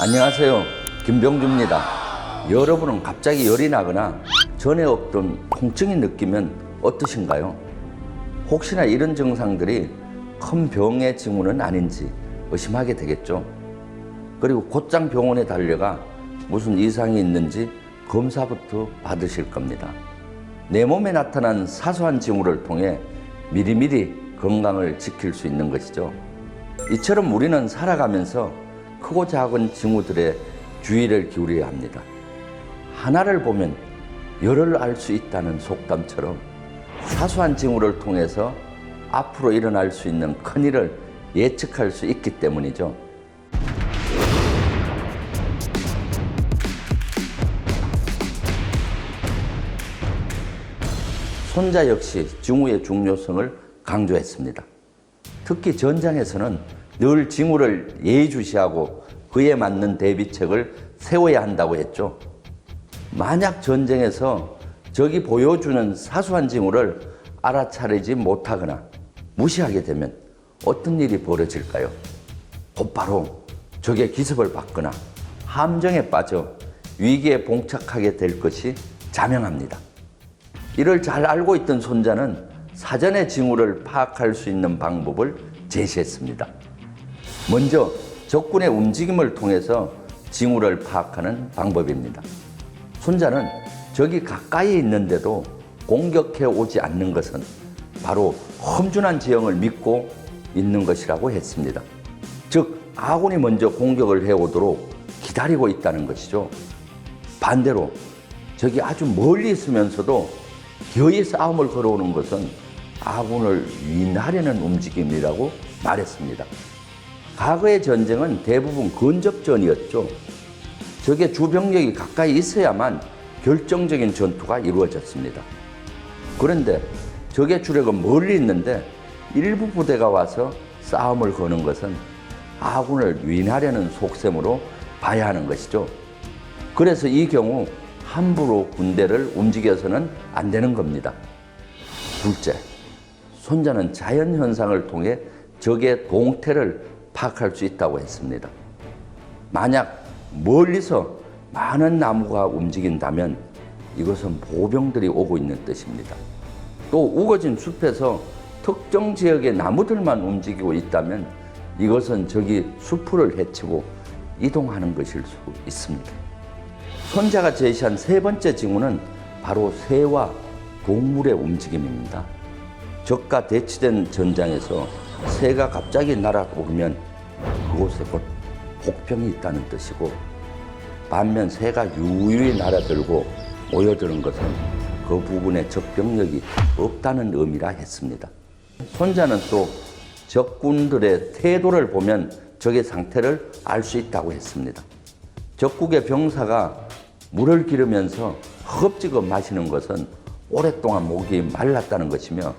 안녕하세요. 김병주입니다. 여러분은 갑자기 열이 나거나 전에 없던 통증이 느끼면 어떠신가요? 혹시나 이런 증상들이 큰 병의 징후는 아닌지 의심하게 되겠죠. 그리고 곧장 병원에 달려가 무슨 이상이 있는지 검사부터 받으실 겁니다. 내 몸에 나타난 사소한 징후를 통해 미리미리 건강을 지킬 수 있는 것이죠. 이처럼 우리는 살아가면서 크고 작은 징후들에 주의를 기울여야 합니다. 하나를 보면 열을 알 수 있다는 속담처럼 사소한 징후를 통해서 앞으로 일어날 수 있는 큰일을 예측할 수 있기 때문이죠. 손자 역시 징후의 중요성을 강조했습니다. 특히 전장에서는 늘 징후를 예의주시하고 그에 맞는 대비책을 세워야 한다고 했죠. 만약 전쟁에서 적이 보여주는 사소한 징후를 알아차리지 못하거나 무시하게 되면 어떤 일이 벌어질까요? 곧바로 적의 기습을 받거나 함정에 빠져 위기에 봉착하게 될 것이 자명합니다. 이를 잘 알고 있던 손자는 사전에 징후를 파악할 수 있는 방법을 제시했습니다. 먼저 적군의 움직임을 통해서 징후를 파악하는 방법입니다. 손자는 적이 가까이 있는데도 공격해 오지 않는 것은 바로 험준한 지형을 믿고 있는 것이라고 했습니다. 즉, 아군이 먼저 공격을 해오도록 기다리고 있다는 것이죠. 반대로 적이 아주 멀리 있으면서도 기어이 싸움을 걸어오는 것은 아군을 위인하려는 움직임이라고 말했습니다. 과거의 전쟁은 대부분 근접전이었죠. 적의 주병력이 가까이 있어야만 결정적인 전투가 이루어졌습니다. 그런데 적의 주력은 멀리 있는데 일부 부대가 와서 싸움을 거는 것은 아군을 위인하려는 속셈으로 봐야 하는 것이죠. 그래서 이 경우 함부로 군대를 움직여서는 안 되는 겁니다. 둘째, 손자는 자연현상을 통해 적의 동태를 파악할 수 있다고 했습니다. 만약 멀리서 많은 나무가 움직인다면 이것은 보병들이 오고 있는 뜻입니다. 또 우거진 숲에서 특정 지역의 나무들만 움직이고 있다면 이것은 적이 숲을 헤치고 이동하는 것일 수 있습니다. 손자가 제시한 세 번째 징후는 바로 새와 동물의 움직임입니다. 적과 대치된 전장에서 새가 갑자기 날아오르면 그곳에 곧 복병이 있다는 뜻이고, 반면 새가 유유히 날아들고 모여드는 것은 그 부분에 적병력이 없다는 의미라 했습니다. 손자는 또 적군들의 태도를 보면 적의 상태를 알 수 있다고 했습니다. 적국의 병사가 물을 기르면서 허겁지겁 마시는 것은 오랫동안 목이 말랐다는 것이며,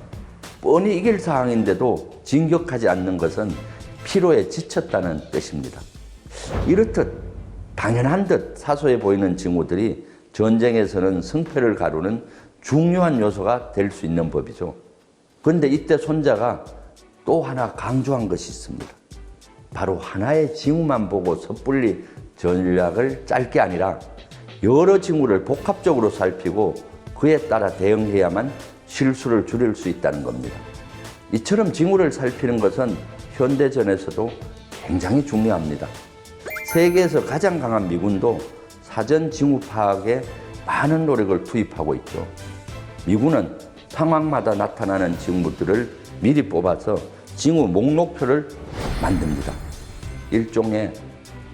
뻔히 이길 상황인데도 진격하지 않는 것은 피로에 지쳤다는 뜻입니다. 이렇듯 당연한 듯 사소해 보이는 징후들이 전쟁에서는 승패를 가르는 중요한 요소가 될 수 있는 법이죠. 그런데 이때 손자가 또 하나 강조한 것이 있습니다. 바로 하나의 징후만 보고 섣불리 전략을 짤 게 아니라 여러 징후를 복합적으로 살피고 그에 따라 대응해야만 실수를 줄일 수 있다는 겁니다. 이처럼 징후를 살피는 것은 현대전에서도 굉장히 중요합니다. 세계에서 가장 강한 미군도 사전 징후 파악에 많은 노력을 투입하고 있죠. 미군은 상황마다 나타나는 징후들을 미리 뽑아서 징후 목록표를 만듭니다. 일종의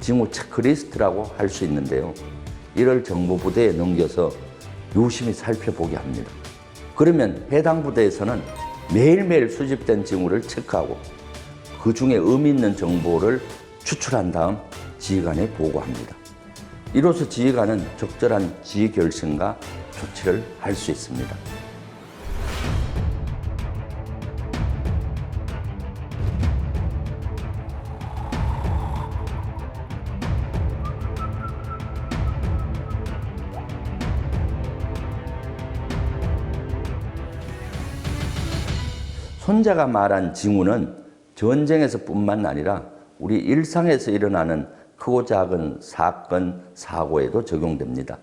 징후 체크리스트라고 할 수 있는데요. 이를 정보부대에 넘겨서 유심히 살펴보게 합니다. 그러면 해당 부대에서는 매일매일 수집된 징후를 체크하고 그 중에 의미 있는 정보를 추출한 다음 지휘관에 보고합니다. 이로써 지휘관은 적절한 지휘 결정과 조치를 할 수 있습니다. 손자가 말한 징후는 전쟁에서뿐만 아니라 우리 일상에서 일어나는 크고 작은 사건, 사고에도 적용됩니다.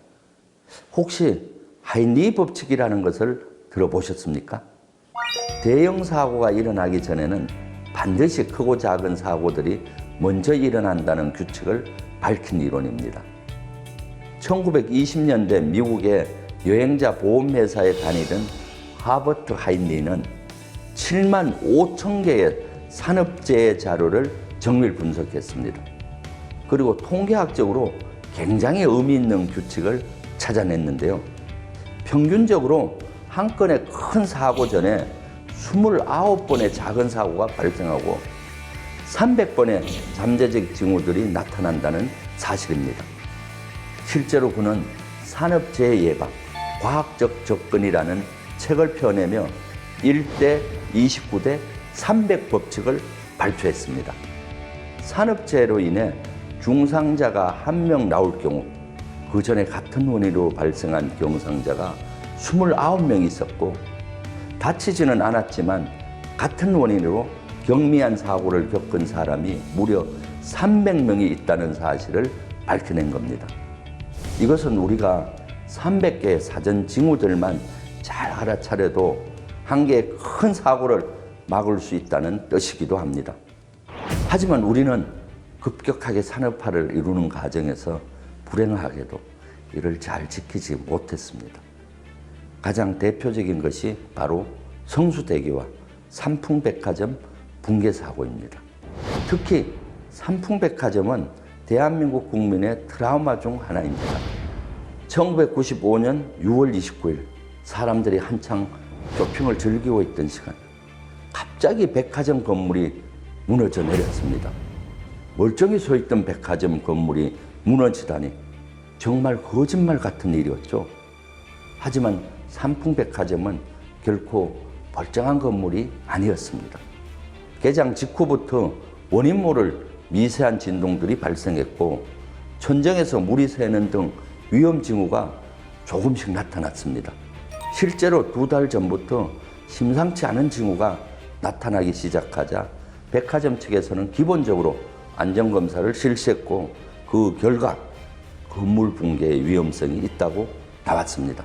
혹시 하인리 법칙이라는 것을 들어보셨습니까? 대형 사고가 일어나기 전에는 반드시 크고 작은 사고들이 먼저 일어난다는 규칙을 밝힌 이론입니다. 1920년대 미국의 여행자 보험회사에 다니던 하버트 하인리는 7만 5천 개의 산업재해 자료를 정밀 분석했습니다. 그리고 통계학적으로 굉장히 의미 있는 규칙을 찾아냈는데요. 평균적으로 한 건의 큰 사고 전에 29번의 작은 사고가 발생하고 300번의 잠재적 징후들이 나타난다는 사실입니다. 실제로 그는 산업재해 예방, 과학적 접근이라는 책을 펴내며 1대 29대 300 법칙을 발표했습니다. 산업재해로 인해 중상자가 1명 나올 경우 그 전에 같은 원인으로 발생한 경상자가 29명 있었고 다치지는 않았지만 같은 원인으로 경미한 사고를 겪은 사람이 무려 300명이 있다는 사실을 밝혀낸 겁니다. 이것은 우리가 300개의 사전 징후들만 잘 알아차려도 한 개의 큰 사고를 막을 수 있다는 뜻이기도 합니다. 하지만 우리는 급격하게 산업화를 이루는 과정에서 불행하게도 이를 잘 지키지 못했습니다. 가장 대표적인 것이 바로 성수대교와 삼풍백화점 붕괴 사고입니다. 특히 삼풍백화점은 대한민국 국민의 트라우마 중 하나입니다. 1995년 6월 29일 사람들이 한창 쇼핑을 즐기고 있던 시간 갑자기 백화점 건물이 무너져 내렸습니다. 멀쩡히 서 있던 백화점 건물이 무너지다니 정말 거짓말 같은 일이었죠. 하지만 삼풍백화점은 결코 멀쩡한 건물이 아니었습니다. 개장 직후부터 원인 모를 미세한 진동들이 발생했고 천정에서 물이 새는 등 위험 징후가 조금씩 나타났습니다. 실제로 2달 전부터 심상치 않은 징후가 나타나기 시작하자 백화점 측에서는 기본적으로 안전검사를 실시했고 그 결과 건물 붕괴의 위험성이 있다고 나왔습니다.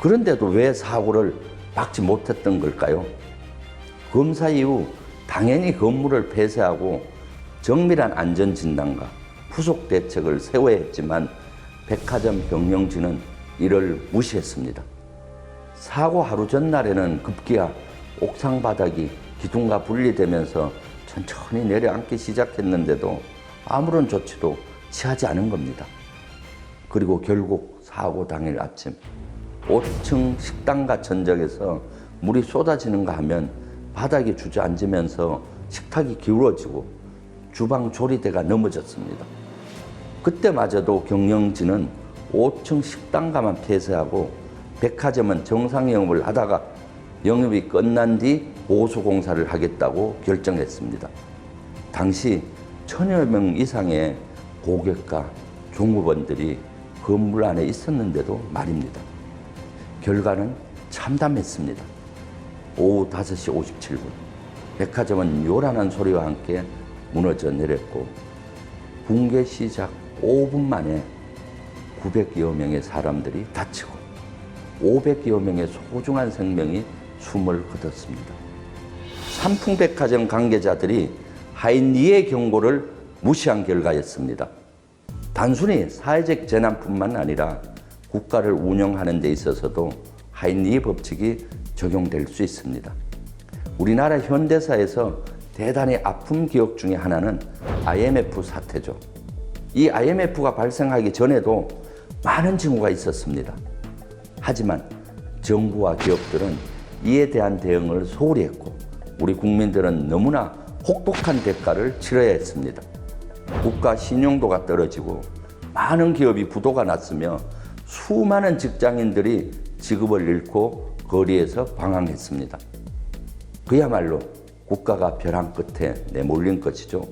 그런데도 왜 사고를 막지 못했던 걸까요? 검사 이후 당연히 건물을 폐쇄하고 정밀한 안전진단과 후속 대책을 세워야 했지만 백화점 경영진은 이를 무시했습니다. 사고 하루 전날에는 급기야 옥상 바닥이 기둥과 분리되면서 천천히 내려앉기 시작했는데도 아무런 조치도 취하지 않은 겁니다. 그리고 결국 사고 당일 아침 5층 식당과 천정에서 물이 쏟아지는가 하면 바닥이 주저앉으면서 식탁이 기울어지고 주방 조리대가 넘어졌습니다. 그때마저도 경영진은 5층 식당가만 폐쇄하고 백화점은 정상 영업을 하다가 영업이 끝난 뒤 보수공사를 하겠다고 결정했습니다. 당시 1000여 명 이상의 고객과 종업원들이 건물 안에 있었는데도 말입니다. 결과는 참담했습니다. 오후 5시 57분 백화점은 요란한 소리와 함께 무너져 내렸고 붕괴 시작 5분 만에 900여 명의 사람들이 다치고 500여 명의 소중한 생명이 숨을 거뒀습니다. 삼풍백화점 관계자들이 하인리의 경고를 무시한 결과였습니다. 단순히 사회적 재난뿐만 아니라 국가를 운영하는 데 있어서도 하인리 법칙이 적용될 수 있습니다. 우리나라 현대사에서 대단히 아픈 기억 중에 하나는 IMF 사태죠. 이 IMF가 발생하기 전에도 많은 징후가 있었습니다. 하지만 정부와 기업들은 이에 대한 대응을 소홀히 했고 우리 국민들은 너무나 혹독한 대가를 치러야 했습니다. 국가 신용도가 떨어지고 많은 기업이 부도가 났으며 수많은 직장인들이 직업을 잃고 거리에서 방황했습니다. 그야말로 국가가 벼랑 끝에 내몰린 것이죠.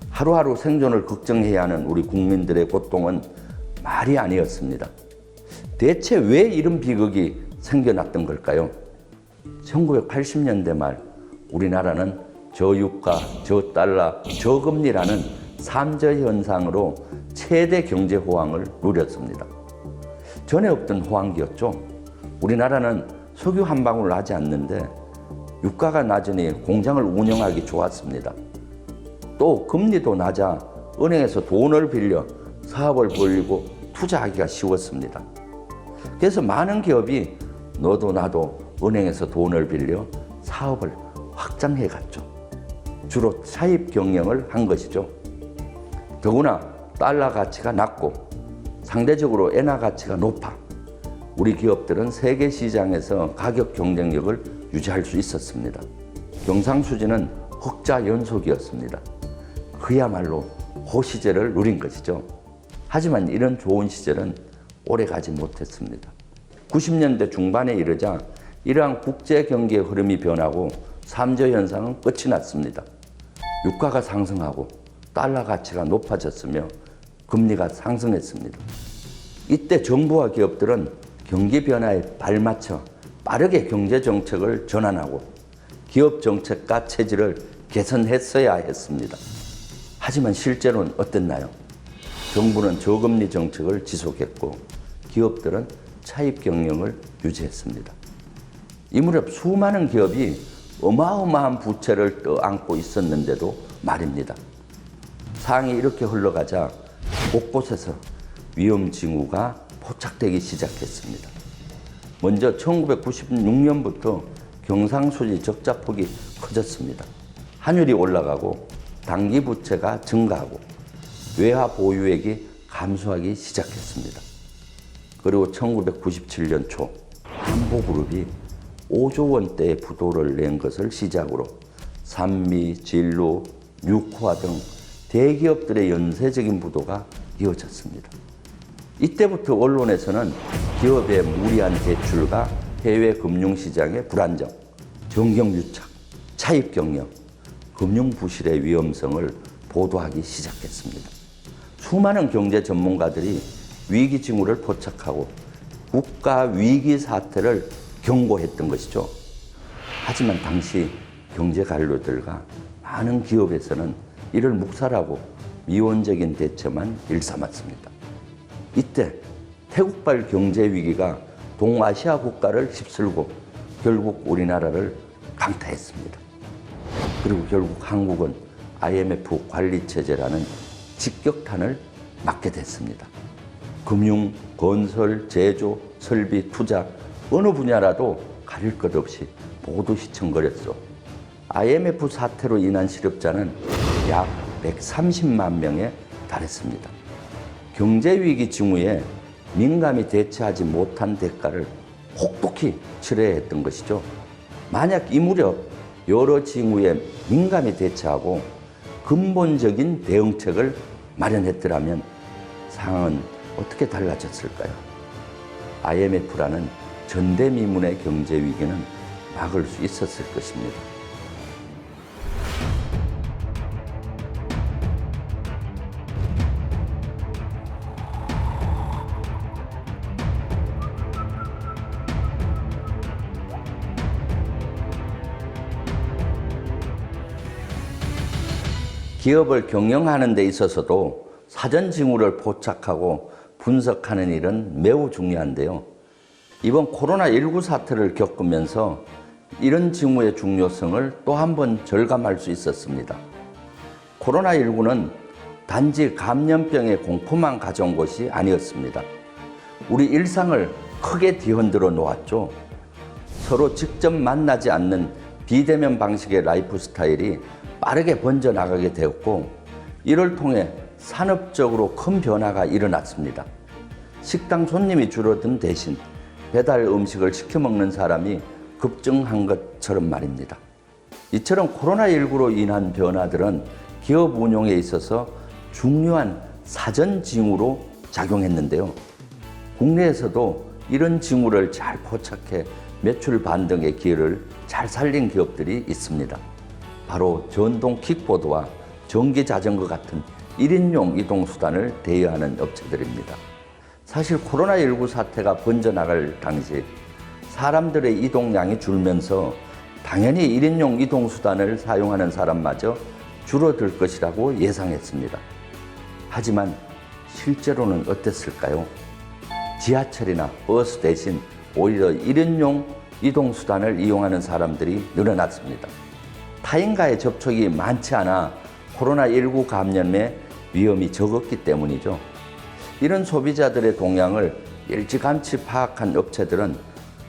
하루하루 생존을 걱정해야 하는 우리 국민들의 고통은 말이 아니었습니다. 대체 왜 이런 비극이 생겨났던 걸까요? 1980년대 말 우리나라는 저유가, 저달러, 저금리라는 삼저 현상으로 최대 경제 호황을 누렸습니다. 전에 없던 호황기였죠. 우리나라는 석유 한 방울 나지 않는데 유가가 낮으니 공장을 운영하기 좋았습니다. 또 금리도 낮아 은행에서 돈을 빌려 사업을 벌리고 투자하기가 쉬웠습니다. 그래서 많은 기업이 너도 나도 은행에서 돈을 빌려 사업을 확장해 갔죠. 주로 차입 경영을 한 것이죠. 더구나 달러 가치가 낮고 상대적으로 엔화 가치가 높아 우리 기업들은 세계 시장에서 가격 경쟁력을 유지할 수 있었습니다. 경상수지는 흑자 연속이었습니다. 그야말로 호시절을 누린 것이죠. 하지만 이런 좋은 시절은 오래 가지 못했습니다. 90년대 중반에 이르자 이러한 국제 경기의 흐름이 변하고 삼저 현상은 끝이 났습니다. 유가가 상승하고 달러 가치가 높아졌으며 금리가 상승했습니다. 이때 정부와 기업들은 경기 변화에 발맞춰 빠르게 경제 정책을 전환하고 기업 정책과 체질을 개선했어야 했습니다. 하지만 실제로는 어땠나요? 정부는 저금리 정책을 지속했고 기업들은 차입 경영을 유지했습니다. 이 무렵 수많은 기업이 어마어마한 부채를 떠안고 있었는데도 말입니다. 상황이 이렇게 흘러가자 곳곳에서 위험 징후가 포착되기 시작했습니다. 먼저 1996년부터 경상수지 적자폭이 커졌습니다. 환율이 올라가고 단기 부채가 증가하고 외화 보유액이 감소하기 시작했습니다. 그리고 1997년 초 한보그룹이 5조 원대의 부도를 낸 것을 시작으로 산미, 진로, 뉴코아 등 대기업들의 연쇄적인 부도가 이어졌습니다. 이때부터 언론에서는 기업의 무리한 대출과 해외 금융시장의 불안정, 정경유착, 차입 경영, 금융 부실의 위험성을 보도하기 시작했습니다. 수많은 경제 전문가들이 위기 징후를 포착하고 국가 위기 사태를 경고했던 것이죠. 하지만 당시 경제 관료들과 많은 기업에서는 이를 묵살하고 미온적인 대처만 일삼았습니다. 이때 태국발 경제 위기가 동아시아 국가를 휩쓸고 결국 우리나라를 강타했습니다. 그리고 결국 한국은 IMF 관리체제라는 직격탄을 맞게 됐습니다. 금융, 건설, 제조, 설비, 투자 어느 분야라도 가릴 것 없이 모두 휘청거렸죠. IMF 사태로 인한 실업자는 약 130만 명에 달했습니다. 경제위기 징후에 민감히 대처하지 못한 대가를 혹독히 치러야 했던 것이죠. 만약 이 무렵 여러 징후에 민감히 대처하고 근본적인 대응책을 마련했더라면 상황은 어떻게 달라졌을까요? IMF라는 전대미문의 경제위기는 막을 수 있었을 것입니다. 기업을 경영하는 데 있어서도 사전 징후를 포착하고 분석하는 일은 매우 중요한데요. 이번 코로나19 사태를 겪으면서 이런 징후의 중요성을 또 한 번 절감할 수 있었습니다. 코로나19는 단지 감염병의 공포만 가져온 것이 아니었습니다. 우리 일상을 크게 뒤흔들어 놓았죠. 서로 직접 만나지 않는 비대면 방식의 라이프 스타일이 빠르게 번져나가게 되었고 이를 통해 산업적으로 큰 변화가 일어났습니다. 식당 손님이 줄어든 대신 배달 음식을 시켜 먹는 사람이 급증한 것처럼 말입니다. 이처럼 코로나19로 인한 변화들은 기업 운용에 있어서 중요한 사전 징후로 작용했는데요. 국내에서도 이런 징후를 잘 포착해 매출 반등의 기회를 잘 살린 기업들이 있습니다. 바로 전동 킥보드와 전기 자전거 같은 1인용 이동수단을 대여하는 업체들입니다. 사실 코로나19 사태가 번져나갈 당시 사람들의 이동량이 줄면서 당연히 1인용 이동수단을 사용하는 사람마저 줄어들 것이라고 예상했습니다. 하지만 실제로는 어땠을까요? 지하철이나 버스 대신 오히려 1인용 이동수단을 이용하는 사람들이 늘어났습니다. 타인과의 접촉이 많지 않아 코로나19 감염의 위험이 적었기 때문이죠. 이런 소비자들의 동향을 일찌감치 파악한 업체들은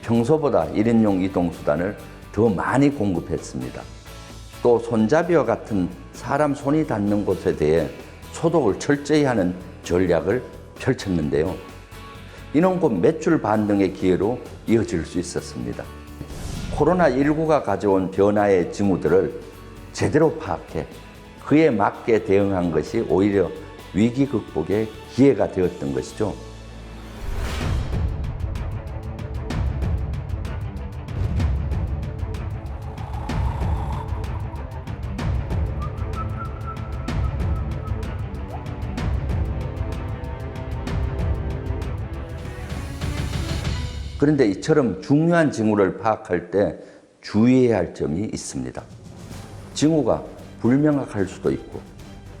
평소보다 1인용 이동수단을 더 많이 공급했습니다. 또 손잡이와 같은 사람 손이 닿는 곳에 대해 소독을 철저히 하는 전략을 펼쳤는데요. 이는 곧 매출 반등의 기회로 이어질 수 있었습니다. 코로나19가 가져온 변화의 징후들을 제대로 파악해 그에 맞게 대응한 것이 오히려 위기 극복의 기회가 되었던 것이죠. 그런데 이처럼 중요한 징후를 파악할 때 주의해야 할 점이 있습니다. 징후가 불명확할 수도 있고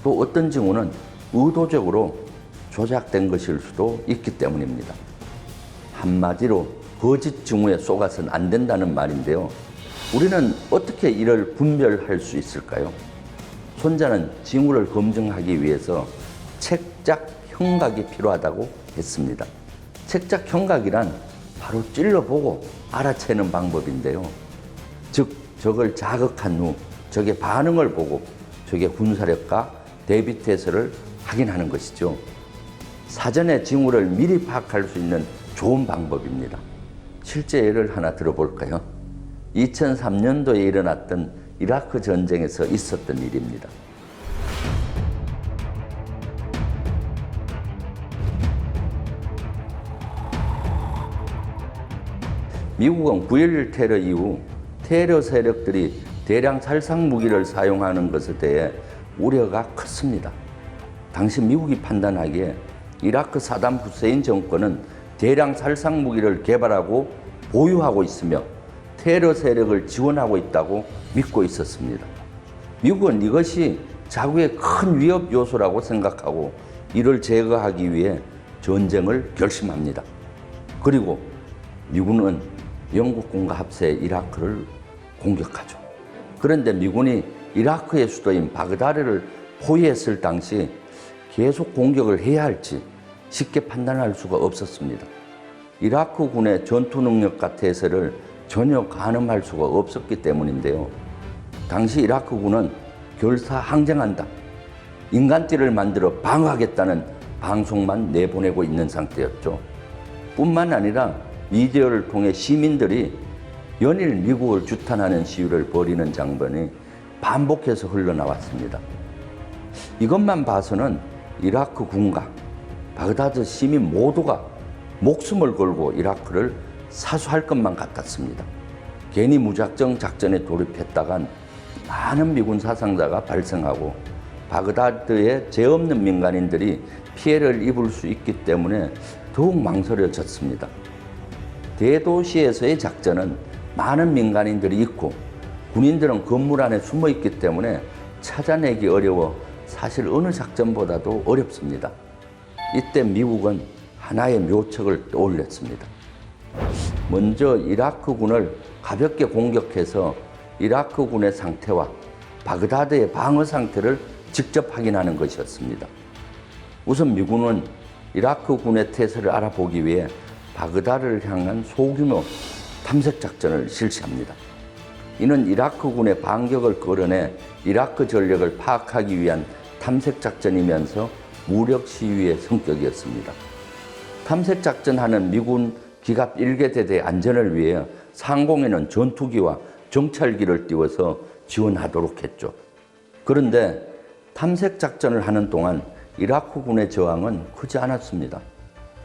또 어떤 징후는 의도적으로 조작된 것일 수도 있기 때문입니다. 한마디로 거짓 징후에 속아서는 안 된다는 말인데요. 우리는 어떻게 이를 분별할 수 있을까요? 손자는 징후를 검증하기 위해서 책작 형각이 필요하다고 했습니다. 책작 형각이란 바로 찔러보고 알아채는 방법인데요. 즉, 적을 자극한 후 적의 반응을 보고 적의 군사력과 대비태세를 확인하는 것이죠. 사전에 징후를 미리 파악할 수 있는 좋은 방법입니다. 실제 예를 하나 들어볼까요? 2003년도에 일어났던 이라크 전쟁에서 있었던 일입니다. 미국은 9.11 테러 이후 테러 세력들이 대량 살상 무기를 사용하는 것에 대해 우려가 컸습니다. 당시 미국이 판단하기에 이라크 사담 후세인 정권은 대량 살상 무기를 개발하고 보유하고 있으며 테러 세력을 지원하고 있다고 믿고 있었습니다. 미국은 이것이 자국의 큰 위협 요소라고 생각하고 이를 제거하기 위해 전쟁을 결심합니다. 그리고 미군은 영국군과 합세 이라크를 공격하죠. 그런데 미군이 이라크의 수도인 바그다드를 포위했을 당시 계속 공격을 해야 할지 쉽게 판단할 수가 없었습니다. 이라크군의 전투 능력과 태세를 전혀 가늠할 수가 없었기 때문인데요. 당시 이라크군은 결사 항쟁한다, 인간띠를 만들어 방어하겠다는 방송만 내보내고 있는 상태였죠. 뿐만 아니라 미디어를 통해 시민들이 연일 미국을 규탄하는 시위를 벌이는 장면이 반복해서 흘러나왔습니다. 이것만 봐서는 이라크 군과 바그다드 시민 모두가 목숨을 걸고 이라크를 사수할 것만 같았습니다. 괜히 무작정 작전에 돌입했다간 많은 미군 사상자가 발생하고 바그다드에 죄 없는 민간인들이 피해를 입을 수 있기 때문에 더욱 망설여졌습니다. 대도시에서의 작전은 많은 민간인들이 있고 군인들은 건물 안에 숨어 있기 때문에 찾아내기 어려워 사실 어느 작전보다도 어렵습니다. 이때 미국은 하나의 묘책을 떠올렸습니다. 먼저 이라크군을 가볍게 공격해서 이라크군의 상태와 바그다드의 방어 상태를 직접 확인하는 것이었습니다. 우선 미군은 이라크군의 태세를 알아보기 위해 바그다드를 향한 소규모 탐색 작전을 실시합니다. 이는 이라크군의 반격을 끌어내 이라크 전력을 파악하기 위한 탐색 작전이면서 무력 시위의 성격이었습니다. 탐색 작전하는 미군 기갑 1개대대의 안전을 위해 상공에는 전투기와 정찰기를 띄워서 지원하도록 했죠. 그런데 탐색 작전을 하는 동안 이라크군의 저항은 크지 않았습니다.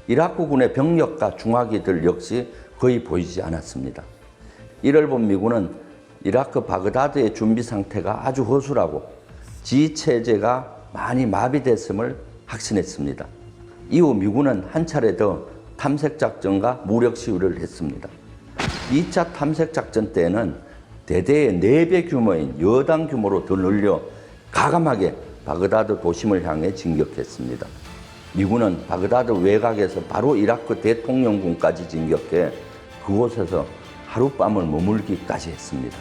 이라크군의 병력과 중화기들 역시 거의 보이지 않았습니다. 이를 본 미군은 이라크 바그다드의 준비 상태가 아주 허술하고 지휘체제가 많이 마비됐음을 확신했습니다. 이후 미군은 한 차례 더 탐색작전과 무력 시위를 했습니다. 2차 탐색작전 때에는 대대의 4배 규모인 여당 규모로 더 늘려 가감하게 바그다드 도심을 향해 진격했습니다. 미군은 바그다드 외곽에서 바로 이라크 대통령궁까지 진격해 그곳에서 하룻밤을 머물기까지 했습니다.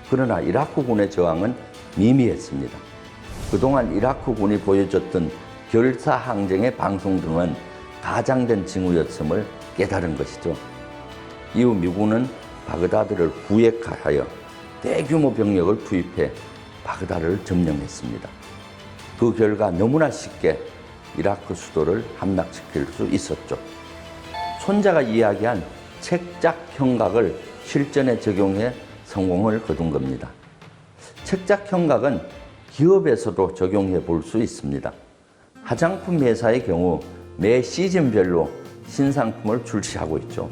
그러나 이라크군의 저항은 미미했습니다. 그동안 이라크군이 보여줬던 결사항쟁의 방송 등은 가장된 징후였음을 깨달은 것이죠. 이후 미군은 바그다드를 구획하여 대규모 병력을 투입해 바그다드를 점령했습니다. 그 결과 너무나 쉽게 이라크 수도를 함락시킬 수 있었죠. 손자가 이야기한 책작 형각을 실전에 적용해 성공을 거둔 겁니다. 책작 형각은 기업에서도 적용해 볼 수 있습니다. 화장품 회사의 경우 매 시즌별로 신상품을 출시하고 있죠.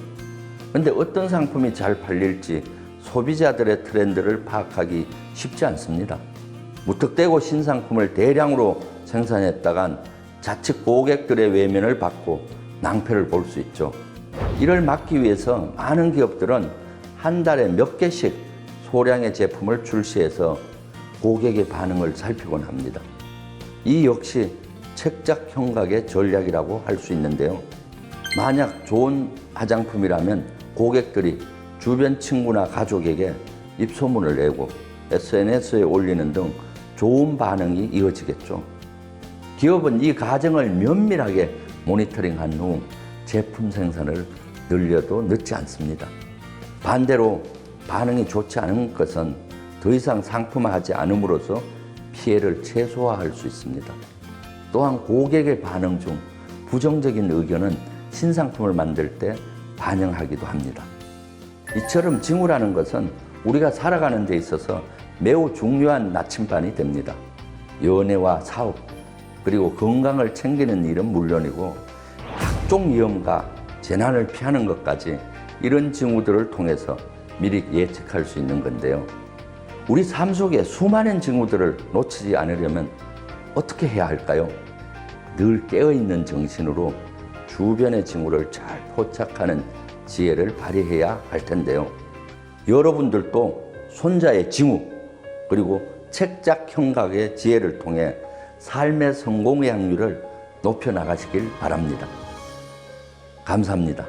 그런데 어떤 상품이 잘 팔릴지 소비자들의 트렌드를 파악하기 쉽지 않습니다. 무턱대고 신상품을 대량으로 생산했다간 자칫 고객들의 외면을 받고 낭패를 볼 수 있죠. 이를 막기 위해서 많은 기업들은 한 달에 몇 개씩 소량의 제품을 출시해서 고객의 반응을 살피곤 합니다. 이 역시 책작 형각의 전략이라고 할 수 있는데요. 만약 좋은 화장품이라면 고객들이 주변 친구나 가족에게 입소문을 내고 SNS에 올리는 등 좋은 반응이 이어지겠죠. 기업은 이 과정을 면밀하게 모니터링한 후 제품 생산을 늘려도 늦지 않습니다. 반대로 반응이 좋지 않은 것은 더 이상 상품화하지 않음으로써 피해를 최소화할 수 있습니다. 또한 고객의 반응 중 부정적인 의견은 신상품을 만들 때 반영하기도 합니다. 이처럼 징후라는 것은 우리가 살아가는 데 있어서 매우 중요한 나침반이 됩니다. 연애와 사업, 그리고 건강을 챙기는 일은 물론이고 각종 위험과 재난을 피하는 것까지 이런 징후들을 통해서 미리 예측할 수 있는 건데요. 우리 삶 속에 수많은 징후들을 놓치지 않으려면 어떻게 해야 할까요? 늘 깨어있는 정신으로 주변의 징후를 잘 포착하는 지혜를 발휘해야 할 텐데요. 여러분들도 손자의 징후 그리고 책작 형각의 지혜를 통해 삶의 성공의 확률을 높여 나가시길 바랍니다. 감사합니다.